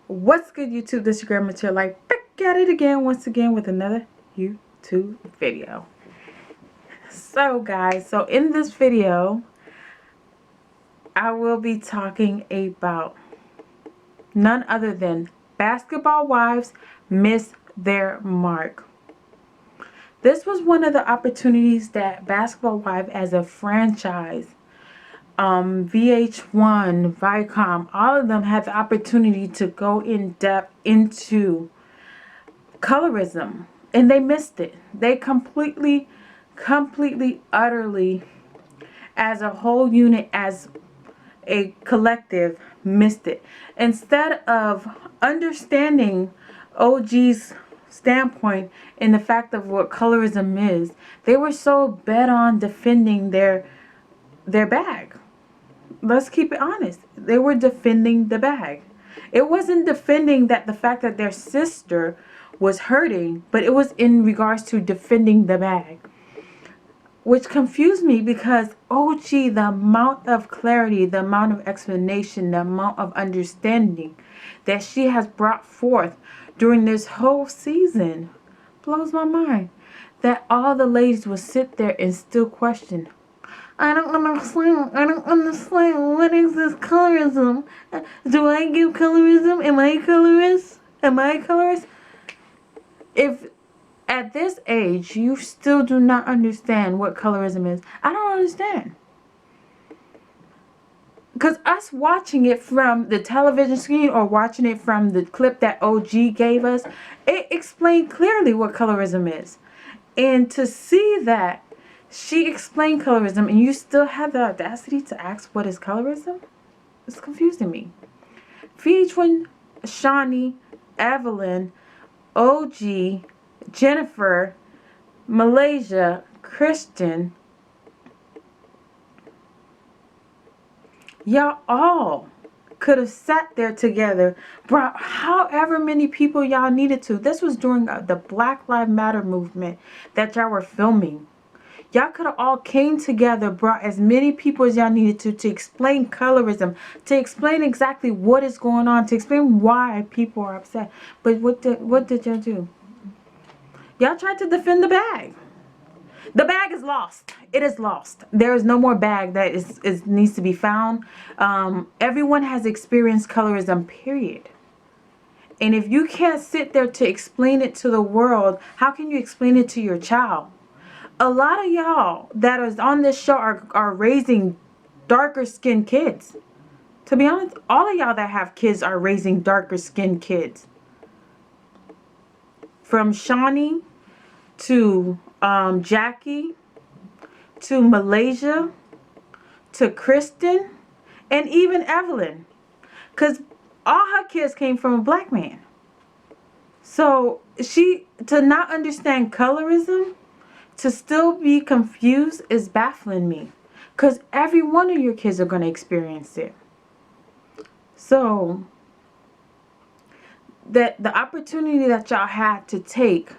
What's good, YouTube? This is your grandma Chill, like back at it again, once again with another YouTube video. So guys, in this video I will be talking about none other than basketball wives miss their mark. This was one of the opportunities that Basketball Wives as a franchise, VH1, Viacom, all of them had the opportunity to go in depth into colorism, and they missed it. They completely, utterly, as a whole unit, as a collective, missed it. Instead of understanding OG's standpoint in the fact of what colorism is, they were so bent on defending their bag. Let's keep it honest. They were defending the bag. It wasn't defending that the fact that their sister was hurting, but it was in regards to defending the bag. Which confused me because OG, the amount of clarity, the amount of explanation, the amount of understanding that she has brought forth during this whole season blows my mind. That all the ladies will sit there and still question. I don't understand. I don't understand. What is this colorism? Do I give colorism? Am I a colorist? Am I a colorist? If at this age you still do not understand what colorism is, I don't understand. Because us watching it from the television screen or watching it from the clip that OG gave us, it explained clearly what colorism is. And to see that she explained colorism and you still have the audacity to ask what is colorism, it's confusing me. VH1, Shawnee, Evelyn, OG, Jennifer, Malaysia, Christian, y'all all could have sat there together, brought however many people y'all needed to. This was during the Black Lives Matter movement that y'all were filming. Y'all could have all came together, brought as many people as y'all needed to explain colorism, to explain exactly what is going on, to explain why people are upset. But what did y'all do? Y'all tried to defend the bag. The bag is lost. It is lost. There is no more bag that needs to be found. Everyone has experienced colorism, period. And if you can't sit there to explain it to the world, how can you explain it to your child? A lot of y'all that is on this show are raising darker skinned kids. To be honest, all of y'all that have kids are raising darker skinned kids. From Shawnee to Jackie to Malaysia to Kristen and even Evelyn. Because all her kids came from a black man. So to not understand colorism, to still be confused, is baffling me. Because every one of your kids are going to experience it. So that the opportunity that y'all had to take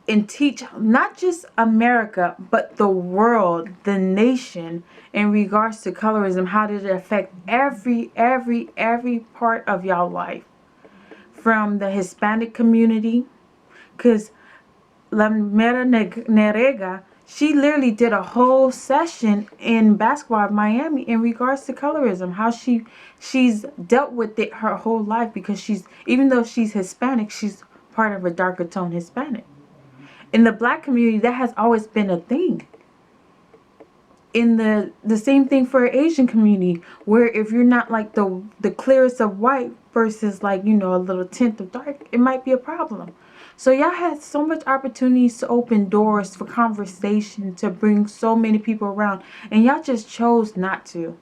and teach not just America, but the world, the nation, in regards to colorism, how did it affect every part of y'all life. From the Hispanic community, because La Mera Nerega, she literally did a whole session in Basketball Miami in regards to colorism, how she's dealt with it her whole life, because even though she's Hispanic, she's part of a darker tone Hispanic. In the black community, that has always been a thing. In the same thing for Asian community, where if you're not like the clearest of white versus like, a little tint of dark, it might be a problem. So y'all had so much opportunities to open doors for conversation, to bring so many people around, and y'all just chose not to,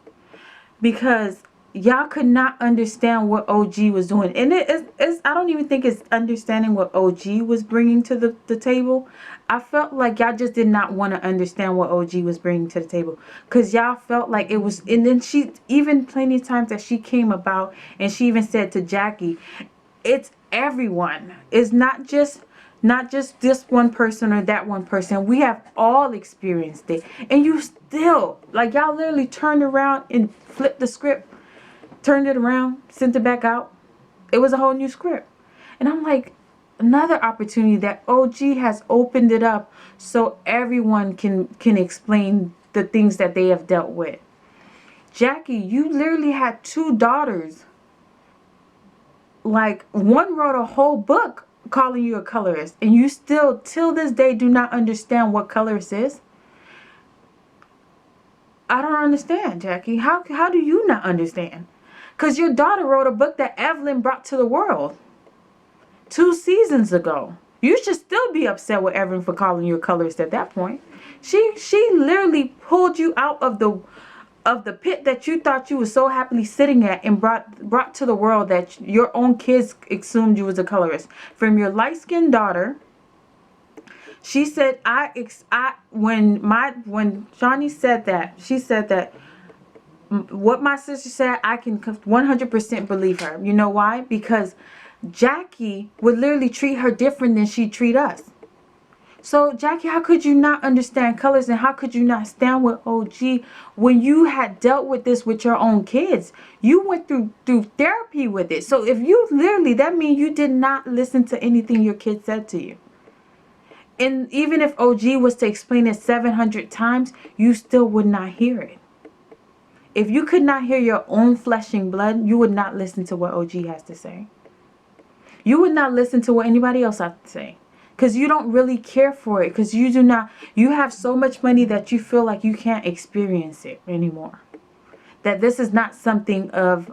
because y'all could not understand what OG was doing. And I don't even think it's understanding what OG was bringing to the table. I felt like y'all just did not want to understand what OG was bringing to the table, because y'all felt like it was. And then she, even plenty of times that she came about, and she even said to Jackie, it's everyone. It's not just this one person or that one person. We have all experienced it. And you still, like, y'all literally turned around and flipped the script, turned it around, sent it back out. It was a whole new script. And I'm like, another opportunity that OG has opened it up so everyone can explain the things that they have dealt with. Jackie, you literally had two daughters. Like, one wrote a whole book calling you a colorist, and you still, till this day, do not understand what colorist is. I don't understand, Jackie. How do you not understand? Because your daughter wrote a book that Evelyn brought to the world 2 seasons ago. You should still be upset with Evelyn for calling you a colorist at that point. She literally pulled you out of the pit that you thought you were so happily sitting at, and brought to the world that your own kids assumed you was a colorist. From your light-skinned daughter, she said, when Shawnee said that, she said that what my sister said, I can 100% believe her. You know why? Because Jackie would literally treat her different than she treat us. So, Jackie, how could you not understand colors, and how could you not stand with OG when you had dealt with this with your own kids? You went through therapy with it. So if you literally, that means you did not listen to anything your kid said to you. And even if OG was to explain it 700 times, you still would not hear it. If you could not hear your own flesh and blood, you would not listen to what OG has to say. You would not listen to what anybody else has to say. Because you don't really care for it. Because you have so much money that you feel like you can't experience it anymore. That this is not something of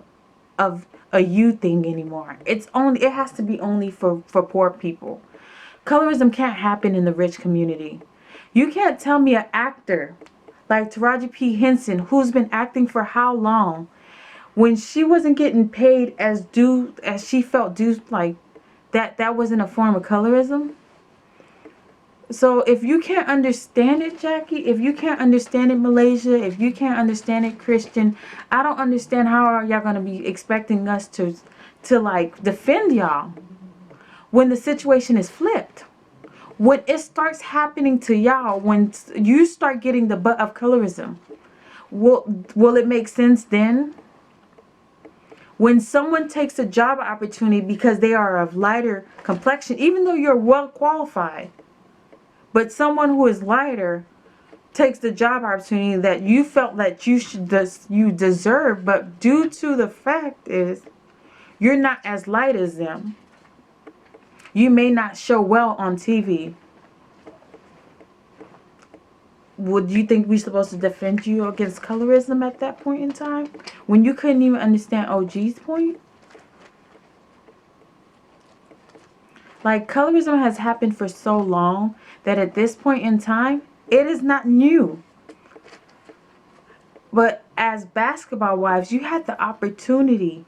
a you thing anymore. It has to be only for poor people. Colorism can't happen in the rich community. You can't tell me an actor like Taraji P. Henson, who's been acting for how long, when she wasn't getting paid as she felt due, like that wasn't a form of colorism. So if you can't understand it, Jackie, if you can't understand it, Malaysia, if you can't understand it, Christian, I don't understand how are y'all going to be expecting us to like defend y'all when the situation is flipped. When it starts happening to y'all, when you start getting the butt of colorism, will it make sense then? When someone takes a job opportunity because they are of lighter complexion, even though you're well qualified, but someone who is lighter takes the job opportunity that you felt that you deserve, but due to the fact is you're not as light as them, you may not show well on TV. Would you think we're supposed to defend you against colorism at that point in time? When you couldn't even understand OG's point? Like, colorism has happened for so long that at this point in time, it is not new. But as basketball wives, you had the opportunity.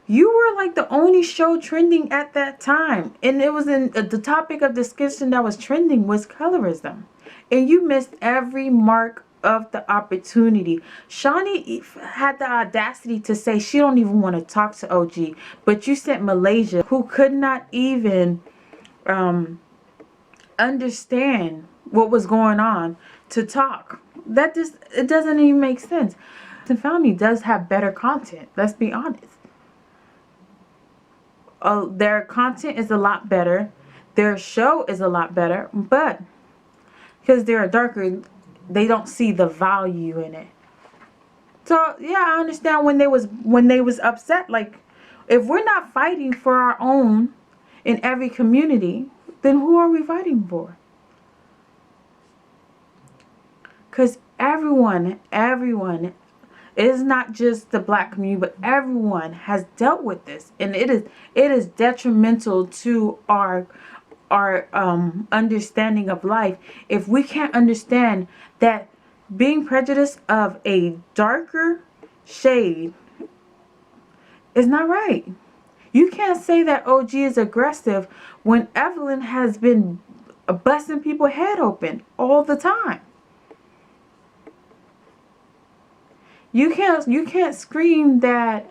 You were like the only show trending at that time. And it was the topic of discussion that was trending was colorism. And you missed every mark of the opportunity. Shawnee had the audacity to say she don't even want to talk to OG. But you sent Malaysia, who could not even understand what was going on, to talk. It doesn't even make sense. The family does have better content. Let's be honest. Their content is a lot better. Their show is a lot better. But because they're darker, they don't see the value in it. So yeah, I understand when they was upset. Like, if we're not fighting for our own in every community, then who are we fighting for? Because everyone, it is not just the black community, but everyone has dealt with this, and it is detrimental to our understanding of life if we can't understand that being prejudiced of a darker shade is not right. You can't say that OG is aggressive when Evelyn has been busting people's head open all the time. You can't scream that,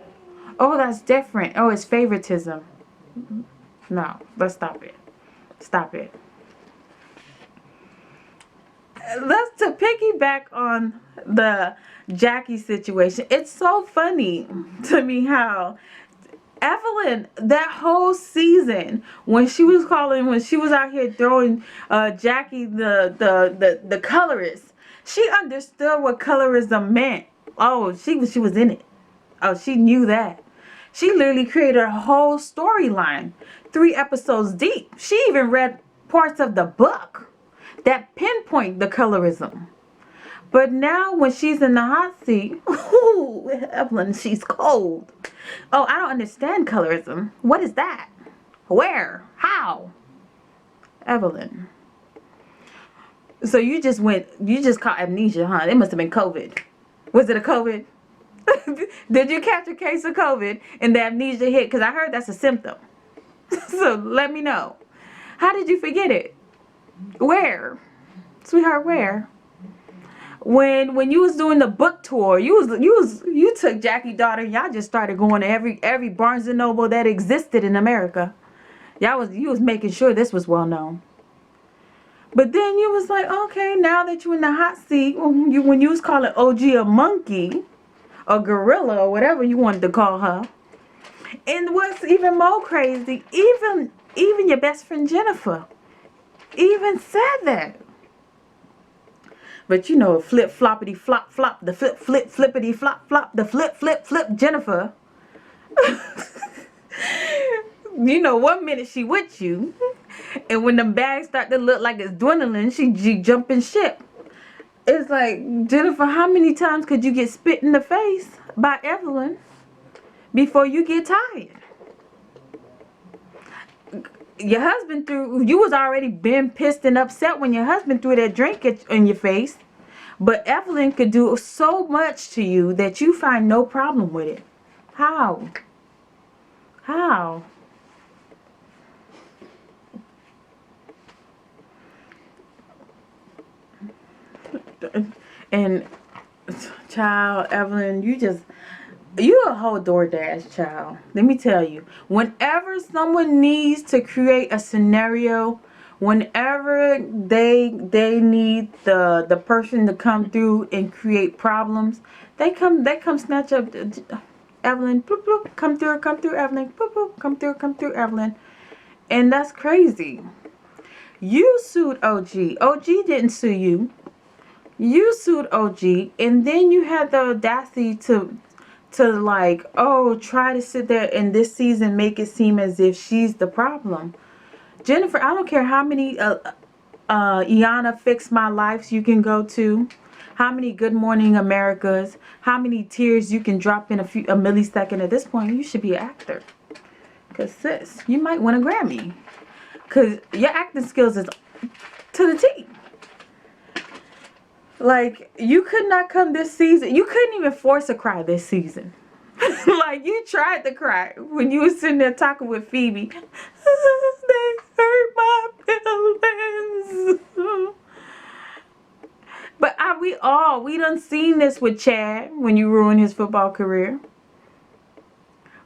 oh, that's different. Oh, it's favoritism. No, let's stop it. Stop it. Let's to piggyback on the Jackie situation. It's so funny to me how Evelyn, that whole season when she was out here throwing Jackie the colorist, she understood what colorism meant. Oh, she was in it. Oh, she knew that. She literally created a whole storyline, 3 episodes deep. She even read parts of the book that pinpoint the colorism. But now when she's in the hot seat, ooh, Evelyn, she's cold. Oh, I don't understand colorism. What is that? Where? How? Evelyn. So you just caught amnesia, huh? It must have been COVID. Was it a COVID? Did you catch a case of COVID and the amnesia hit? Because I heard that's a symptom. So let me know. How did you forget it? Where? Sweetheart, where? When you was doing the book tour, you took Jackie's daughter and y'all just started going to every Barnes and Noble that existed in America. You was making sure this was well known. But then you was like, okay, now that you're in the hot seat, when you was calling OG a monkey, a gorilla, or whatever you wanted to call her. And what's even more crazy, even your best friend Jennifer even said that. But you know, flip floppity flop flop, the flip flippity flop flop, the flip flip Jennifer. You know, 1 minute she with you, and when the bags start to look like it's dwindling, she jumping ship. It's like, Jennifer, how many times could you get spit in the face by Evelyn before you get tired? Your husband you was already been pissed and upset when your husband threw that drink in your face. But Evelyn could do so much to you that you find no problem with it. How? How? And child, Evelyn, you a whole DoorDash, child. Let me tell you, whenever someone needs to create a scenario, whenever they need the person to come through and create problems, they come snatch up Evelyn, bloop, bloop, come through Evelyn, bloop, bloop, come through Evelyn. And that's crazy. You sued OG. OG didn't sue you. You sued OG, and then you had the audacity to like, oh, try to sit there in this season make it seem as if she's the problem. Jennifer, I don't care how many Iana Fix My Lives you can go to, how many Good Morning Americas, how many tears you can drop in a millisecond. At this point, you should be an actor. Because sis, you might win a Grammy. Because your acting skills is to the T. Like, you could not come this season. You couldn't even force a cry this season. Like, you tried to cry when you was sitting there talking with Phoebe. They hurt my feelings. But we done seen this with Chad when you ruined his football career.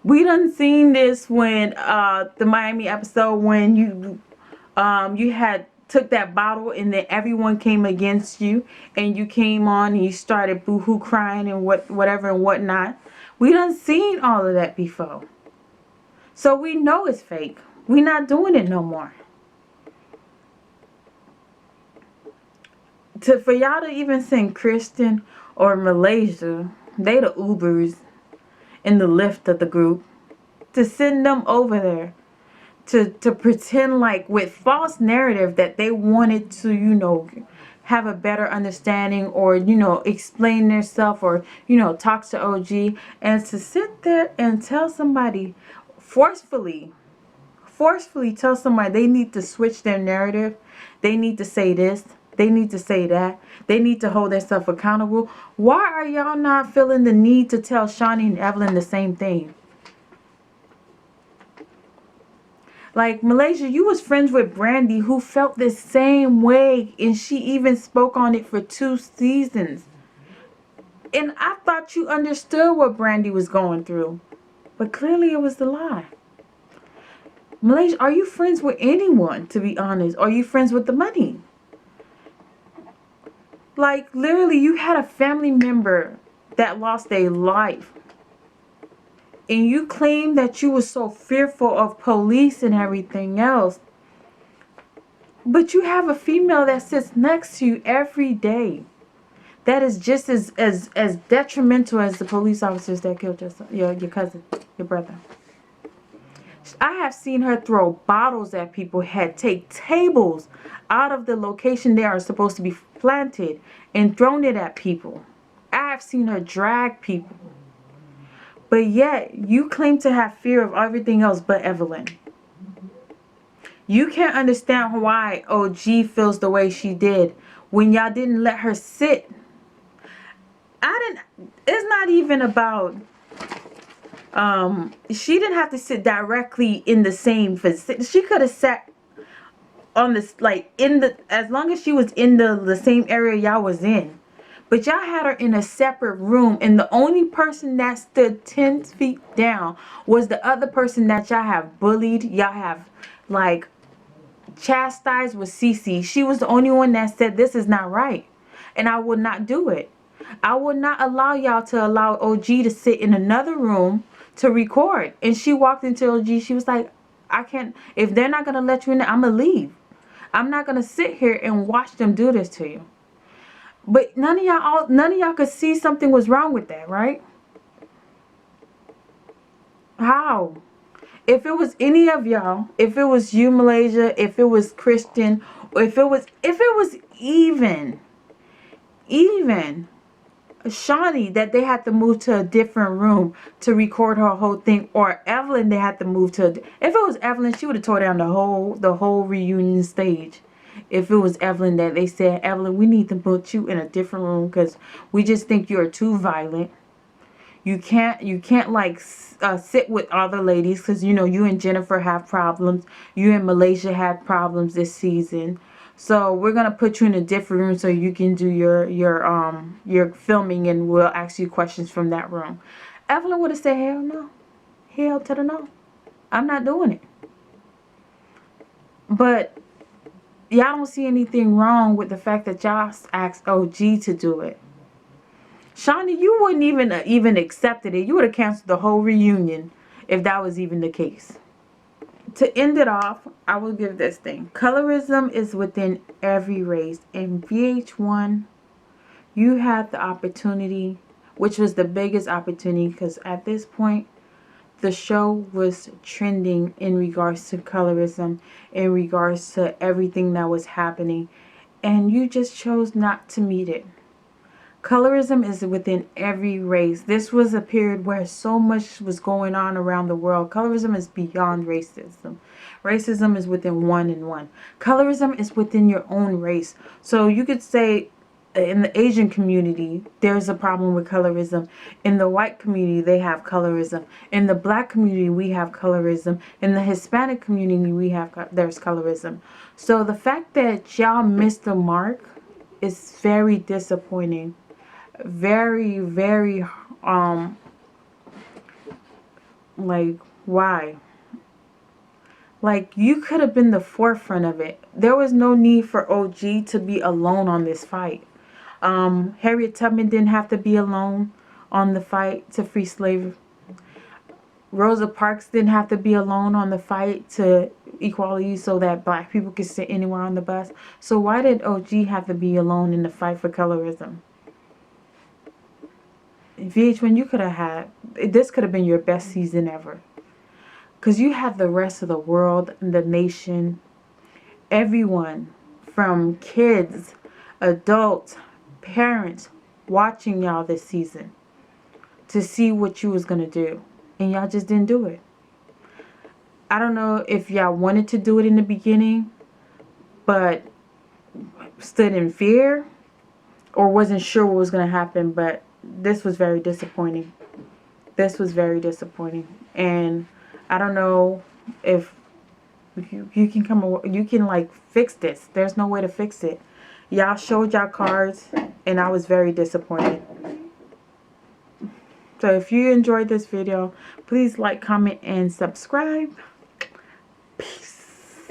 We done seen this when the Miami episode when you had took that bottle and then everyone came against you and you came on and you started boo-hoo crying and whatever and whatnot. We done seen all of that before. So we know it's fake. We not doing it no more. For y'all to even send Kristen or Malaysia, they the Ubers in the lift of the group, to send them over there to pretend like with false narrative that they wanted to, you know, have a better understanding or, you know, explain themselves or, you know, talk to OG, and to sit there and tell somebody forcefully tell somebody they need to switch their narrative, they need to say this, they need to say that, they need to hold themselves accountable. Why are y'all not feeling the need to tell Shawnee and Evelyn the same thing? Like, Malaysia, you was friends with Brandy, who felt the same way, and she even spoke on it for 2 seasons. And I thought you understood what Brandy was going through, but clearly it was the lie. Malaysia, are you friends with anyone, to be honest? Are you friends with the money? Like, literally, you had a family member that lost their life. And you claim that you were so fearful of police and everything else. But you have a female that sits next to you every day that is just as detrimental as the police officers that killed your cousin, your brother. I have seen her throw bottles at people, had take tables out of the location they are supposed to be planted and thrown it at people. I have seen her drag people. But yet, you claim to have fear of everything else but Evelyn. You can't understand why OG feels the way she did when y'all didn't let her sit. It's not even about, she didn't have to sit directly in the same facility. She could have sat on this, like, as long as she was in the same area y'all was in. But y'all had her in a separate room, and the only person that stood 10 feet down was the other person that y'all have bullied. Y'all have, like, chastised with Cece. She was the only one that said this is not right. And I would not do it. I would not allow y'all to allow OG to sit in another room to record. And she walked into OG. She was like, I can't. If they're not going to let you in, I'm going to leave. I'm not going to sit here and watch them do this to you. But none of y'all could see something was wrong with that, right? How? If it was any of y'all, if it was you, Malaysia, if it was Christian, or if it was even Shawnee, that they had to move to a different room to record her whole thing, or Evelyn, they had to move to. If it was Evelyn, she would have tore down the whole reunion stage. If it was Evelyn that they said, Evelyn, we need to put you in a different room because we just think you're too violent. You can't like sit with other ladies because you know you and Jennifer have problems. You and Malaysia had problems this season. So we're gonna put you in a different room so you can do your filming, and we'll ask you questions from that room. Evelyn would have said, hell no. Hell to the no. I'm not doing it. But y'all don't see anything wrong with the fact that y'all asked OG to do it. Shawnee, you wouldn't even accepted it. You would have canceled the whole reunion if that was even the case. To end it off, I will give this thing. Colorism is within every race. In VH1, you had the opportunity, which was the biggest opportunity, because at this point, the show was trending in regards to colorism, in regards to everything that was happening, and you just chose not to meet it. Colorism is within every race. This was a period where so much was going on around the world. Colorism is beyond racism. Racism is within one and one. Colorism is within your own race. So you could say in the Asian community, there's a problem with colorism. In the white community, they have colorism. In the black community, we have colorism. In the Hispanic community, there's colorism. So the fact that y'all missed the mark is very disappointing. Very, very, like, why? Like, you could have been the forefront of it. There was no need for OG to be alone on this fight. Harriet Tubman didn't have to be alone on the fight to free slavery. Rosa Parks didn't have to be alone on the fight to equality so that black people could sit anywhere on the bus. So why did OG have to be alone in the fight for colorism? VH1, you could have had, this could have been your best season ever. Because you had the rest of the world, the nation, everyone, from kids, adults, parents, watching y'all this season to see what you was going to do. And y'all just didn't do it. I don't know if y'all wanted to do it in the beginning, but stood in fear or wasn't sure what was going to happen, but this was very disappointing. This was very disappointing. And I don't know if you can like fix this. There's no way to fix it. Y'all showed y'all cards and I was very disappointed. So if you enjoyed this video, please like, comment, and subscribe. Peace.